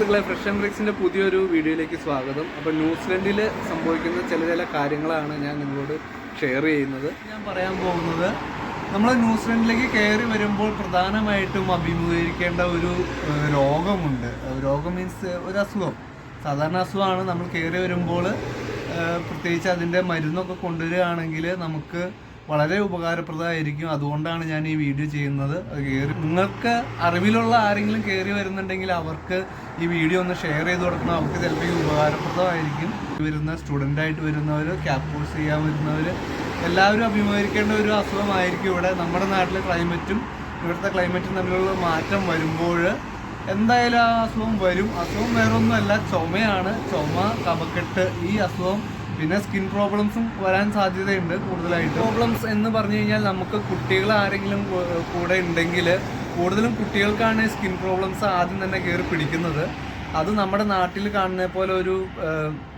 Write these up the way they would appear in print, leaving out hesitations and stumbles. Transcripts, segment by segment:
സുഹൃത്തുക്കളെ, fresh and ബ്രേക്സിൻ്റെ പുതിയൊരു വീഡിയോയിലേക്ക് സ്വാഗതം. അപ്പോൾ ന്യൂസിലൻഡിൽ സംഭവിക്കുന്ന ചില കാര്യങ്ങളാണ് ഞാൻ നിങ്ങളോട് ഷെയർ ചെയ്യുന്നത്. ഞാൻ പറയാൻ പോകുന്നത്, നമ്മൾ ന്യൂസിലൻഡിലേക്ക് കയറി വരുമ്പോൾ പ്രധാനമായിട്ടും അഭിമുഖീകരിക്കേണ്ട ഒരു രോഗമുണ്ട്. രോഗം മീൻസ് ഒരു അസുഖം, സാധാരണ അസുഖമാണ്. നമ്മൾ കയറി വരുമ്പോൾ പ്രത്യേകിച്ച് അതിൻ്റെ മരുന്നൊക്കെ കൊണ്ടുവരികയാണെങ്കിൽ നമുക്ക് വളരെ ഉപകാരപ്രദമായിരിക്കും. അതുകൊണ്ടാണ് ഞാൻ ഈ വീഡിയോ ചെയ്യുന്നത്. നിങ്ങൾക്ക് അറിവിലുള്ള ആരെങ്കിലും കയറി വരുന്നുണ്ടെങ്കിൽ അവർക്ക് ഈ വീഡിയോ ഒന്ന് ഷെയർ ചെയ്ത് കൊടുക്കണം. അവർക്ക് ചിലപ്പോൾ ഈ ഉപകാരപ്രദമായിരിക്കും. വരുന്ന സ്റ്റുഡൻ്റായിട്ട് വരുന്നവർ, ക്യാപ് കോഴ്സ് ചെയ്യാൻ വരുന്നവർ എല്ലാവരും അഭിമുഖീകരിക്കേണ്ട ഒരു അസുഖമായിരിക്കും ഇവിടെ. നമ്മുടെ നാട്ടിലെ ക്ലൈമറ്റും ഇവിടുത്തെ ക്ലൈമറ്റും തമ്മിലുള്ള മാറ്റം വരുമ്പോൾ എന്തായാലും ആ അസുഖം വരും. അസുഖം വേറെ ഒന്നുമല്ല, ചുമയാണ്. ചുമ, കഫക്കെട്ട്, ഈ അസുഖം, പിന്നെ സ്കിൻ പ്രോബ്ലംസും വരാൻ സാധ്യതയുണ്ട് കൂടുതലായിട്ട്. പ്രോബ്ലംസ് എന്ന് പറഞ്ഞു കഴിഞ്ഞാൽ നമുക്ക് കുട്ടികൾ ആരെങ്കിലും കൂടെ ഉണ്ടെങ്കിൽ കൂടുതലും കുട്ടികൾക്കാണ് സ്കിൻ പ്രോബ്ലംസ് ആദ്യം തന്നെ കയറി പിടിക്കുന്നത്. അത് നമ്മുടെ നാട്ടിൽ കാണുന്ന പോലെ ഒരു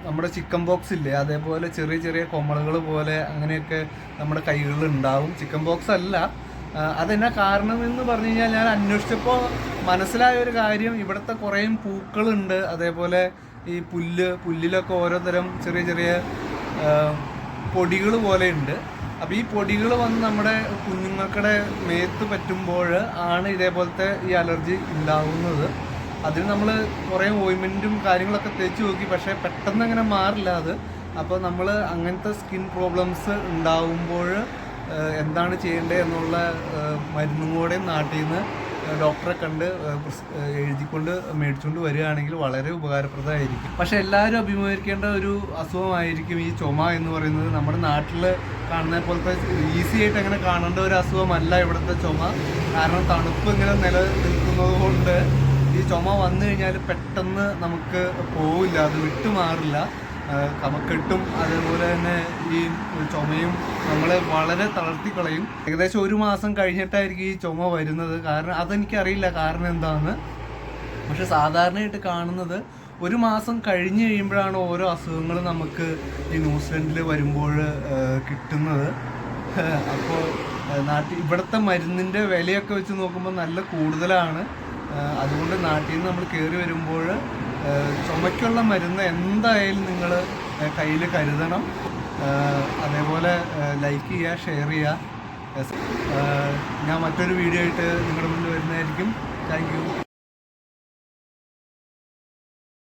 നമ്മുടെ ചിക്കൻ ബോക്സ് ഇല്ലേ, അതേപോലെ ചെറിയ ചെറിയ കൊമളുകൾ പോലെ അങ്ങനെയൊക്കെ നമ്മുടെ കൈകളിൽ ഉണ്ടാവും. ചിക്കൻ ബോക്സ് അല്ല. അതെന്നാ കാരണം എന്ന് പറഞ്ഞു കഴിഞ്ഞാൽ ഞാൻ അന്വേഷിച്ചപ്പോൾ മനസ്സിലായ ഒരു കാര്യം, ഇവിടുത്തെ കുറേ പൂക്കളുണ്ട്. അതേപോലെ ഈ പുല്ലിലൊക്കെ ഓരോ തരം ചെറിയ ചെറിയ പൊടികൾ പോലെ ഉണ്ട്. അപ്പോൾ ഈ പൊടികൾ വന്ന് നമ്മുടെ കുഞ്ഞുങ്ങൾക്കുടെ മേത്ത് പറ്റുമ്പോൾ ആണ് ഇതേപോലത്തെ ഈ അലർജി ഉണ്ടാവുന്നത്. അതിന് നമ്മൾ കുറേ ഓയിൻമെൻറ്റും കാര്യങ്ങളൊക്കെ തേച്ച് നോക്കി, പക്ഷേ പെട്ടെന്ന് അങ്ങനെ മാറില്ല അത്. അപ്പോൾ നമ്മൾ അങ്ങനത്തെ സ്കിൻ പ്രോബ്ലംസ് ഉണ്ടാവുമ്പോൾ എന്താണ് ചെയ്യേണ്ടത് എന്നുള്ള മരുന്നും കൂടെ നാട്ടിൽ നിന്ന് ഡോക്ടറെ കണ്ട് എഴുതിക്കൊണ്ട് മേടിച്ചുകൊണ്ട് വരികയാണെങ്കിൽ വളരെ ഉപകാരപ്രദമായിരിക്കും. പക്ഷേ എല്ലാവരും അഭിമുഖീകരിക്കേണ്ട ഒരു അസുഖമായിരിക്കും ഈ ചുമ എന്ന് പറയുന്നത്. നമ്മുടെ നാട്ടിൽ കാണുന്ന പോലത്തെ ഈസി ആയിട്ട് അങ്ങനെ കാണേണ്ട ഒരു അസുഖമല്ല ഇവിടുത്തെ ചുമ. കാരണം തണുപ്പ് ഇങ്ങനെ നിലനിൽക്കുന്നത് കൊണ്ട് ഈ ചുമ വന്നു കഴിഞ്ഞാൽ പെട്ടെന്ന് നമുക്ക് പോവില്ല, അത് വിട്ടുമാറില്ല. കഫക്കെട്ടും അതേപോലെ തന്നെ ഈ ചുമയും നമ്മളെ വളരെ തളർത്തിക്കളയും. ഏകദേശം 1 മാസം കഴിഞ്ഞിട്ടായിരിക്കും ഈ ചുമ വരുന്നത്. കാരണം അതെനിക്കറിയില്ല കാരണം എന്താണെന്ന്. പക്ഷെ സാധാരണയായിട്ട് കാണുന്നത് 1 മാസം കഴിഞ്ഞ് കഴിയുമ്പോഴാണ് ഓരോ അസുഖങ്ങൾ നമുക്ക് ഈ ന്യൂസിലൻഡിൽ വരുമ്പോൾ കിട്ടുന്നത്. അപ്പോൾ ഇവിടുത്തെ മരുന്നിൻ്റെ വിലയൊക്കെ വെച്ച് നോക്കുമ്പോൾ നല്ല കൂടുതലാണ്. അതുകൊണ്ട് നാട്ടിൽ നിന്ന് നമ്മൾ കയറി വരുമ്പോൾ ചുമയ്ക്കുള്ള മരുന്ന് എന്തായാലും നിങ്ങൾ കയ്യിൽ കരുതണം. അതേപോലെ ലൈക്ക് ചെയ്യുക, ഷെയർ ചെയ്യുക. ഞാൻ മറ്റൊരു വീഡിയോ ആയിട്ട് നിങ്ങളുടെ മുന്നിൽ വരുന്നതായിരിക്കും. Thank you.